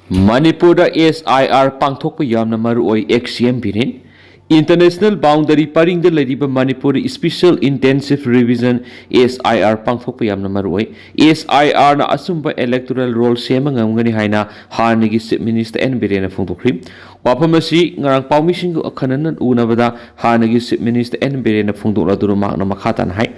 Manipur SIR pangthokpa yamna maruoi XCM Biren International Boundary Paring the Ladiba Manipuri Special Intensive Revision SIR pangthokpa yamna maruoi SIR na asumba electoral roll semangamgani haina hanigi Chief Minister N Biren phongdokri wapham asi ngarang pawmising ko akhanan unabada hanigi Chief Minister N Biren phongdokladuru makna makhatan hai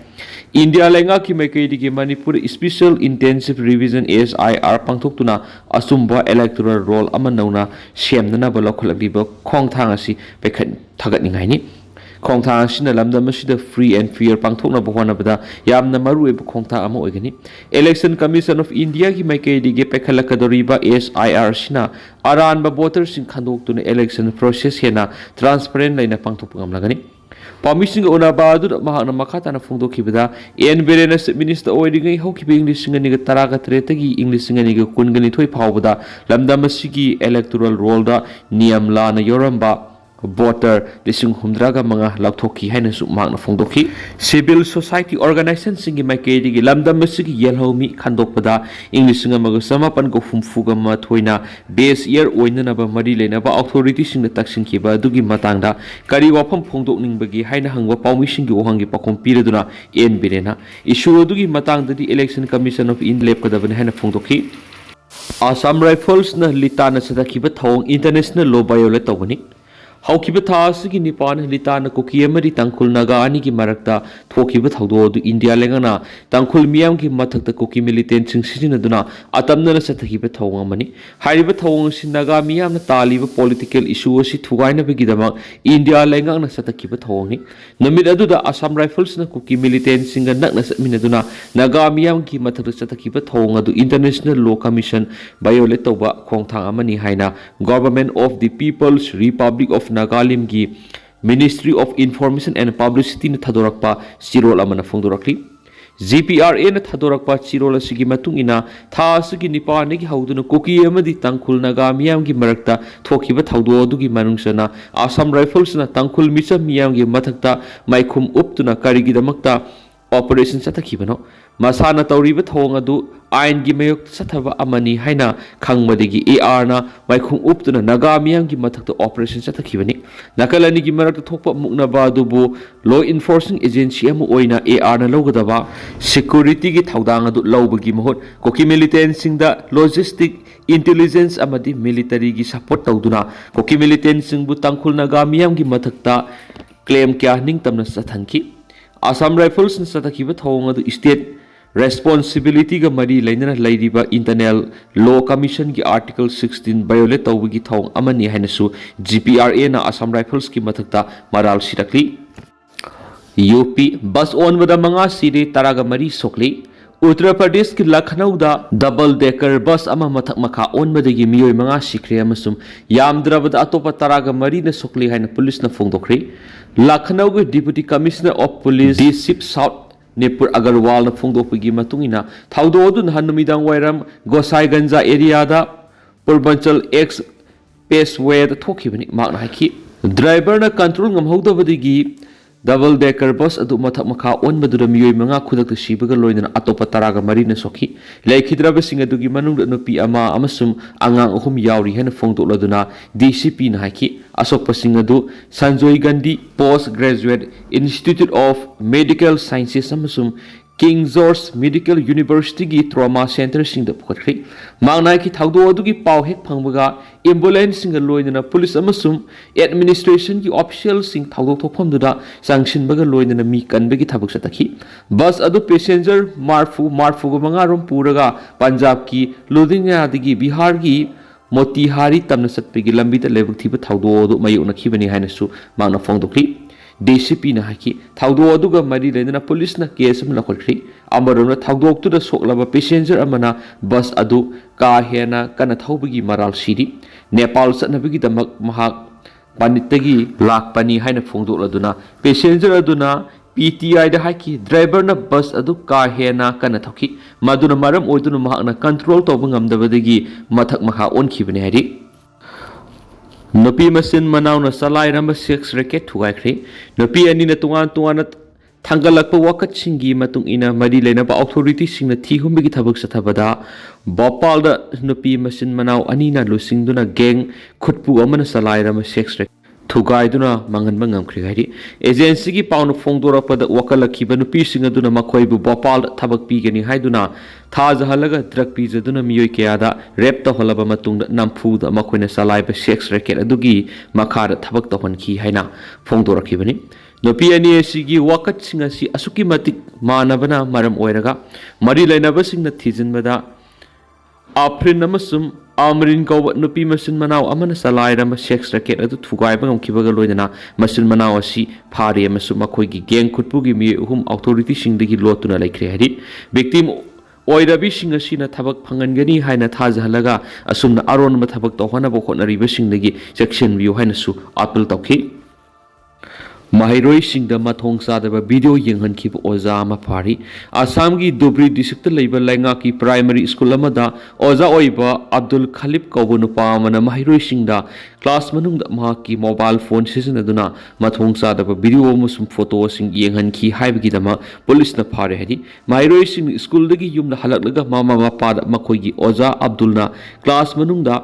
India lenga ki maikaidi ki Manipur Special Intensive Revision SIR pangthoktuna asumba electoral roll amanauna semnana balokhalabiba khongthang asi pekhat thagatningai ni khongthang asina lamdam asida free and fair pangthokna bhona bada yamna marui ba khongthang ama oigani Election Commission of India ki maikaidi ge pekhalakadoriba SIR sina aran ba voters sing khandoktuna election process hena transparent laina pangthokpam lagani Permission ona badu mahana makata na fungdo kibada en berena minister oidingai hokibe English ngani ga taraga tretagi English ngani ga kungani thoi phawbada lamda masigi electoral roll da niyam la na yoramba voter lising humdraga manga lakthoki haina su magna fungdoki civil society organization singi maikedi gi lamda masigi yelhomi khandokpada English ngamaga samapan ko humfuga ma thoina base year oina na ba mari lena ba authority sing taksin kiba dugi matangda kari wafam phongdokning bagi haina hangwa pawmising gi ohangi pakom pireduna en birena issue dugi matangda di election commission of India lepkadabane haina phongdoki Assam Rifles na litana sadakiba thong international law violate tawani Haukiba Tasiki Nipan Litana Kuki Mari Tankul Nagani ki Marakta Tokiba Taudo India Lengana Tankul Miam ki Matak the Kuki militant Sinaduna Atamna Satakiba Tawamani Hariba Tawang Sinaga Miam Taliba political issue si Tugaina Begidama India Lengana Satakiba Tawangi Namidadu the Assam Rifles na Kuki militant Singa Naknas Minaduna Naga Miam ki Matak Satakiba Tawanga to International Law Commission violate Toba Kongtang Amani Haina Government of the People's Republic of Nagalim gi Ministry of Information and Publicity na thadorakpa chirol amana phongdorakli GPRA na thadorakpa chirol asigi matungina tha asigi nipani gi hauduna koki amadi tangkhul naga miyam gi marakta thokiba thaudo adugi manungsana Assam Rifles na tangkhul micha miyam gi mathakta maikhum uptuna karigi damakta operation sathakibano masana tawriba thong adu ain gi mayok sathaba amani haina khangmadigi AR na maikhung uptuna naga miyam gi mathakta operation sathakibani nakalani gi marakta thokpa mukna ba dubu law enforcing agency amu oina AR na logadaba security gi thaudang adu lawbagi mahot koki militant singda logistic intelligence amadi military gi support tawduna koki militant singbu tangkhul naga miyam gi mathakta claim kya ningtamna sathanki Assam Rifles na satakiba thong adu state responsibility ga mari lainana lairiba internal law commission gi article 16 violate tawgi thong amani hainasu GPRA na Assam Rifles ki mathakta maral sirakli UP bus on wada manga siri taraga mari sokli Uttar Pradesh ki Lucknow da double decker bus ama mathak makha on madagi miyoi manga sikre amasum yamdrabada atopa taraga mari na sokli haina police na phongdokri Lucknow ge Deputy Commissioner of Police D6 South Nepur Agarwal na phongdokpagi matungina thaudo odun hanumidang wairam Gosai Ganja area da Purbanchal X Paceway da thokibani makna haiki driver na control ngamhodabadigi double decker bus adu mathak makha on madura miyoi manga khudakta sibaga loinana atopa taraga marina sokhi laikhidraba singa dugi manungda nupi ama amasum angang ahum yauri hena phongdokladuna DCP na haki asokpa singa du Sanjoy Gandhi Post Graduate Institute of Medical Sciences amasum King George Medical University gi trauma center sing da phokri mangnai ki thaudo adugi paw hek phangbaga ambulance sing loinana police amasum administration ki official sing thaudo thokpham duda sanction baga loinana mi kanbegi thabuk satakhi bus adu passenger marfu ga manga rom puraga Punjab ki Ludhiana digi Bihar gi Motihari tamna satpegi lambi ta lebuk thiba thaudo adu mayuna khibani hainasu mangna phongdokli DCP na haki thaudo aduga mari lena police na case am lakhri amarona thaudo tu da soklaba passenger amana bus adu ka hena kana thaubagi maral siri Nepal satnabagi damak mahak panitagi lakpani haina phongdokladuna passenger aduna PTI da haki driver na bus adu ka hena kana thoki maduna maram oiduna mahakna control to bangamdabadagi mathak makha onkhibani hari Nopi masin manau na salai number 6 racket thuai khri nopi ani na tungan थांगलक्पा वाकतसिंगी मतुंग इना मरी लेनबा authority सिंगना थीहुंबगी थबक सथबदा भोपालदा नुपी मसिन मनाव अनीना लुसिंगदुना gang खुटपु अमना सलाइरम sex रे थुगाइदुना मंगनबा ngamkhri हाइदि agency की पाउन फोंदोरपदा वकलखिबा नुपीसिंग अदुना मखोइबु भोपाल थबक पीगनी हाइदुना थाजहलगा ड्रग पीजदुना मियोय कयादा रेप तहलबा मतुंगदा नमफुदा मखोइना सलाइबा सेक्स रैकेट अदुगी मखादा थबक तहनखि हाइना फोंदोरखिबनी नुपी अनी असिगी वाकतसिंग असि असुकी मतिक मानबना मरम ओइरगा मरी लेनबसिंगना थिजिनबदा आफ्रिन अमसुम आमरिन कौब नुपी मसिन मनाव अमन सलाइरम सेक्स रैकेट अदु थुगाइबा ngamkhibaga loidana masin manaw asi phari amasu makhoigi geng khutpugi mi uhum authority singdagi lotuna laikre hari victim oirabi sing asina thabak phangangani haina thajhalaga asumna aron ma thabak tohana bo khonariba singdagi section view haina su appeal tawkhi Mahiroi Singda Mathong Chadaba video yenghankhib oza ama phari Assam gi Dhubri district leiba lainga ki primary school amada oza oiba Abdul Khalib kaubu nupa amana Mahiroi Singda class manungda ma ki mobile phone sizinaduna Mathong Chadaba video amasum photo sing yenghankhi haibagi dama police na phare hadi Mahiroi Sing school dagi yumna halaklaga mama mapa da makhoigi oza Abdulna class manungda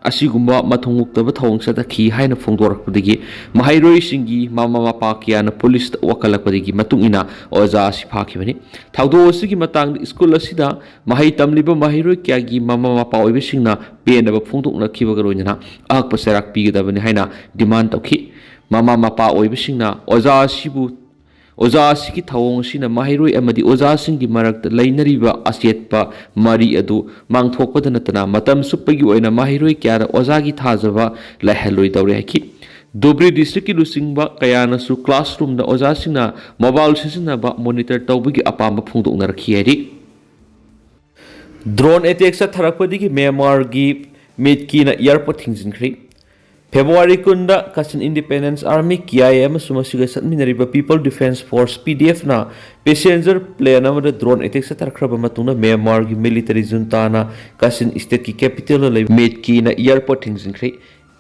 असिगुम्बा मथोंगुक्तब थवंगसदखि हाइना फोंदोरकपदगी महाइरोइ सिंगी मामा मापा Kiana police वकलकपदगी मतुंगिना ओजा असि फाखिबनि थाउदो असिगी मतांग school असिदा महाइ तमलिबा महाइरोइ क्यागी मामा मापा ओइबसिंगना पेनब फोंदोकनखिबगा रोइना अहक पसेराक पिगदबनि हाइना demand तौखि मामा मापा ओइबसिंगना ओजा असिबु ओजा असिगी थवंग असिना महाइरोइ अमदि ओजा सिंगी मरक्ता लैनरिबा असेतपा मरी अदु मांगथोकपद नतना मतम सुप्पगी ओइना महाइरोइ क्यारा ओजागी थाजबा लहलोइ तौरे हाइखि Dhubri district ki lusingba kayana su classroom da oja singna mobile sisinaba monitor tawbagi apamba phungdokna rakhi hari drone attack sa tharakpadigi Myanmar gi Meetei-kuki na airport thingjinkri February kunda Kachin Independence Army KIA amasung asiga satminariba People Defense Force PDF na passenger plane amada drone attack sa tharkraba matungna Myanmar gi military junta na Kachin state ki capital la Meetei-kuki na airport thingjinkri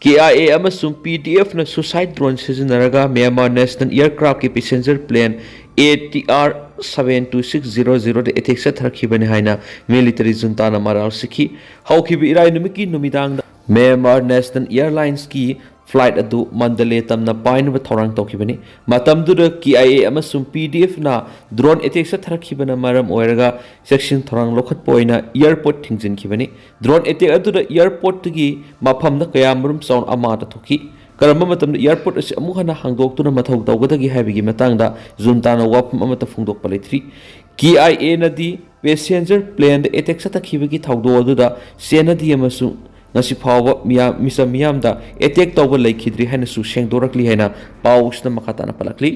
KIA amasung PDF na suicide drone sizinaraga Myanmar National Aircraft ki passenger plane ATR 72600 de attack sa tharkibani haina military junta na maral sikhi haukibi irai numiki numidang Myanmar National Airlines ki flight adu Mandalay tamna painba thorang tokibani matamduda KIA amasung PDF na drone attack sa tharkibana maram oiraga section thorang lokhat poina airport thingjin kibani drone attack adu airport gi wapham na kaya murum sound amata thoki karamba matamda airport asi amuhana hangdoktuna mathau tawgadagi haibigi matangda juntana wapham amata phungdok palaithri KIA na di passenger plane da attack sa takhibagi thawdo aduda senadi amasung ngasi phawa misa miyamda attack tawba laikhidri haina su sengdorakli haina pausna makhatana palakli